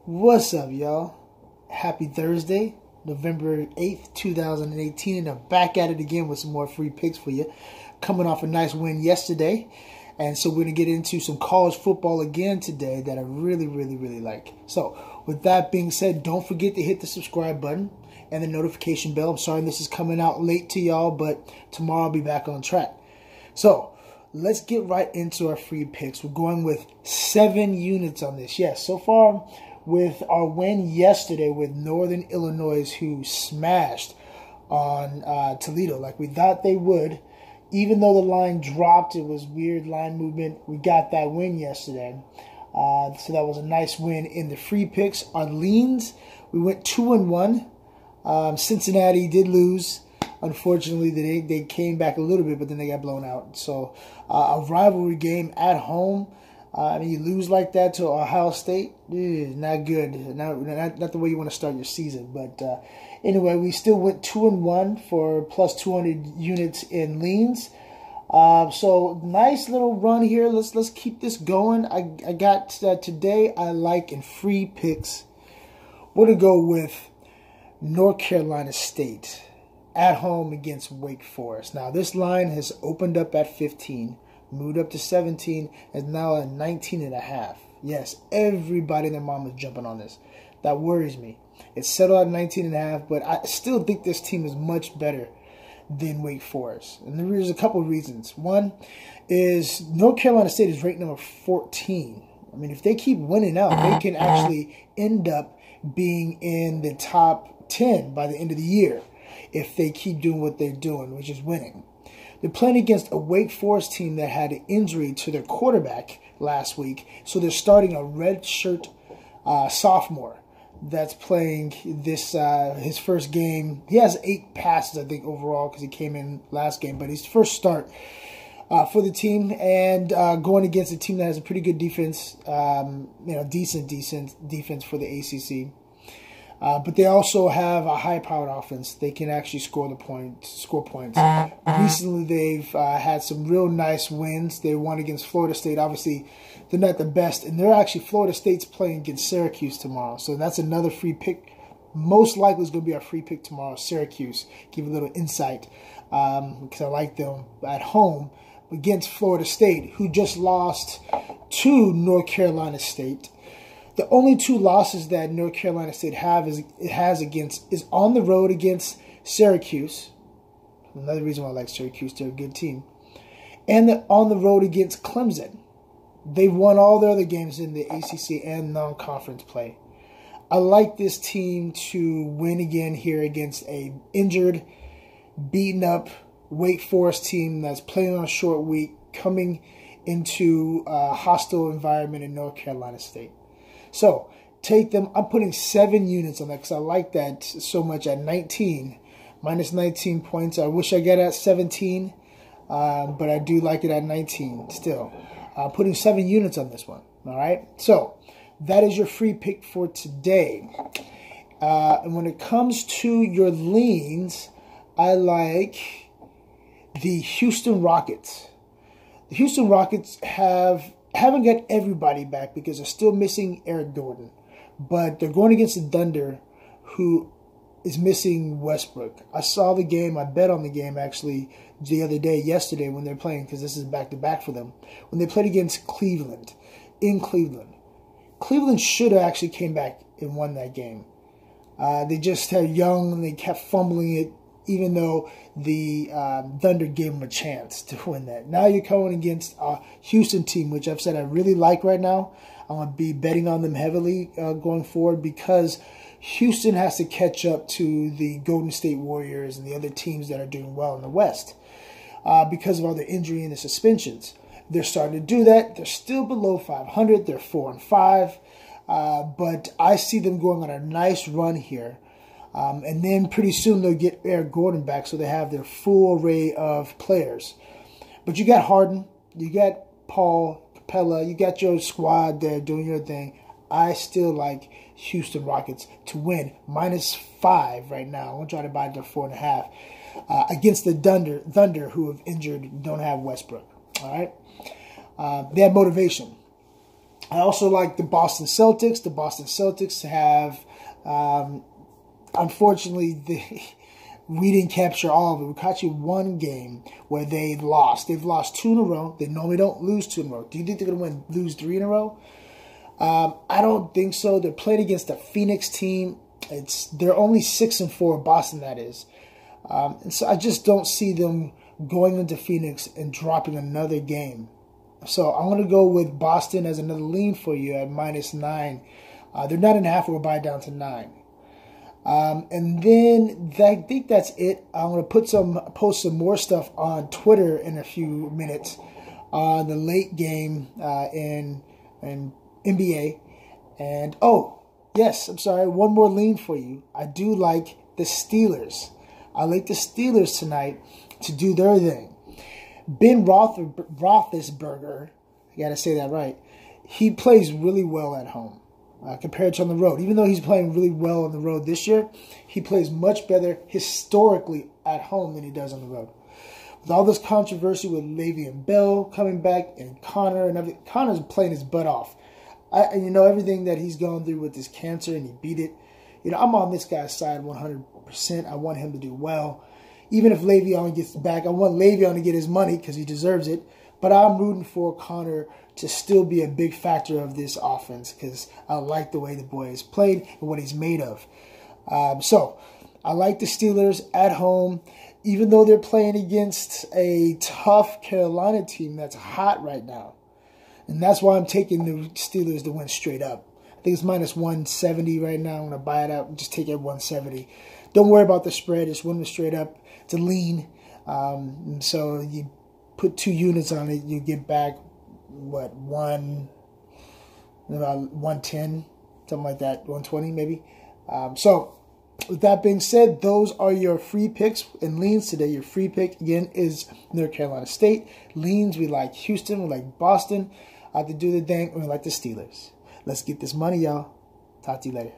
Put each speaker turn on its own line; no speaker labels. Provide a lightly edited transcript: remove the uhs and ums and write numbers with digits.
What's up, y'all? Happy Thursday, November 8th, 2018, and I'm back at it again with some more free picks for you. Coming off a nice win yesterday, and so we're going to get into some college football again today that I really like. So, with that being said, don't forget to hit the subscribe button and the notification bell. I'm sorry this is coming out late to y'all, but tomorrow I'll be back on track. So, let's get right into our free picks. We're going with 7 units on this. Yes, so far with our win yesterday with Northern Illinois, who smashed on Toledo like we thought they would. Even though the line dropped, it was weird line movement. We got that win yesterday. So that was a nice win in the free picks. On leans, we went 2-1. Cincinnati did lose. Unfortunately, they came back a little bit, but then they got blown out. So a rivalry game at home. You lose like that to Ohio State, not good. Not the way you want to start your season. But anyway, we still went 2-1 for plus 200 units in leans. So nice little run here. Let's keep this going. I got today. I like in free picks. We're gonna go with North Carolina State at home against Wake Forest. Now this line has opened up at 15. Moved up to 17, and now at 19.5. Yes, everybody and their mom is jumping on this. That worries me. It's settled at 19.5, but I still think this team is much better than Wake Forest. And there's a couple of reasons. One is North Carolina State is ranked number 14. I mean, if they keep winning out, they can actually end up being in the top 10 by the end of the year if they keep doing what they're doing, which is winning. They're playing against a Wake Forest team that had an injury to their quarterback last week. So they're starting a redshirt sophomore that's playing this his first game. He has 8 passes, I think, overall because he came in last game. But his first start for the team and going against a team that has a pretty good defense, decent defense for the ACC. But they also have a high-powered offense. They can actually score points. Recently, they've had some real nice wins. They won against Florida State. Obviously, they're not the best, and they're actually Florida State's playing against Syracuse tomorrow. So that's another free pick. Most likely is going to be our free pick tomorrow. Syracuse. Give a little insight because I like them at home against Florida State, who just lost to North Carolina State. The only 2 losses that North Carolina State is on the road against Syracuse. Another reason why I like Syracuse, they're a good team. And on the road against Clemson. They've won all their other games in the ACC and non-conference play. I like this team to win again here against a injured, beaten up Wake Forest team that's playing on a short week, coming into a hostile environment in North Carolina State. So, take them. I'm putting 7 units on that because I like that so much at 19. Minus 19 points. I wish I got at 17, but I do like it at 19 still. Putting 7 units on this one. All right? So, that is your free pick for today. And when it comes to your leans, I like the Houston Rockets. The Houston Rockets haven't got everybody back because they're still missing Eric Gordon. But they're going against the Thunder, who is missing Westbrook. I saw the game. I bet on the game, actually, yesterday when they're playing, because this is back-to-back for them. When they played against Cleveland, in Cleveland. Cleveland should have actually came back and won that game. They just are young, and they kept fumbling it, even though the Thunder gave them a chance to win that. Now you're going against a Houston team, which I've said I really like right now. I'm going to be betting on them heavily going forward because Houston has to catch up to the Golden State Warriors and the other teams that are doing well in the West because of all the injury and the suspensions. They're starting to do that. They're still below 500. They're 4-5. But I see them going on a nice run here. And then pretty soon they'll get Eric Gordon back, so they have their full array of players. But you got Harden, you got Paul Capella, you got your squad there doing your thing. I still like Houston Rockets to win. -5 right now. I'm going to try to buy it to 4.5 against the Thunder, who have injured, don't have Westbrook. All right? They have motivation. I also like the Boston Celtics. The Boston Celtics have, unfortunately, we didn't capture all of it. We caught you one game where they lost. They've lost 2 in a row. They normally don't lose 2 in a row. Do you think they're going to lose 3 in a row? I don't think so. They're playing against the Phoenix team. They're only 6-4, Boston that is. And so I just don't see them going into Phoenix and dropping another game. So I'm going to go with Boston as another lean for you at -9. They're 9.5. We'll buy it down to 9. And then I think that's it. I'm going to post some more stuff on Twitter in a few minutes on the late game in NBA. And oh, yes, I'm sorry, one more lean for you. I do like the Steelers. I like the Steelers tonight to do their thing. Ben Roethlisberger, I got to say that right, he plays really well at home compared to on the road. Even though he's playing really well on the road this year, he plays much better historically at home than he does on the road. With all this controversy with Le'Veon Bell coming back and Connor and everything, Connor's playing his butt off. And you know, everything that he's gone through with this cancer, and he beat it. You know, I'm on this guy's side 100%. I want him to do well. Even if Le'Veon gets back, I want Le'Veon to get his money because he deserves it. But I'm rooting for Connor to still be a big factor of this offense because I like the way the boy has played and what he's made of. So I like the Steelers at home, even though they're playing against a tough Carolina team that's hot right now. And that's why I'm taking the Steelers to win straight up. I think it's -170 right now. I'm going to buy it out and just take it at 170. Don't worry about the spread. Just win it straight up. It's a lean. And so you put 2 units on it, you get back, what, about 110, something like that, 120 maybe. So with that being said, those are your free picks and leans today. Your free pick, again, is North Carolina State. Leans, we like Houston, we like Boston. To do the thing, we like the Steelers. Let's get this money, y'all. Talk to you later.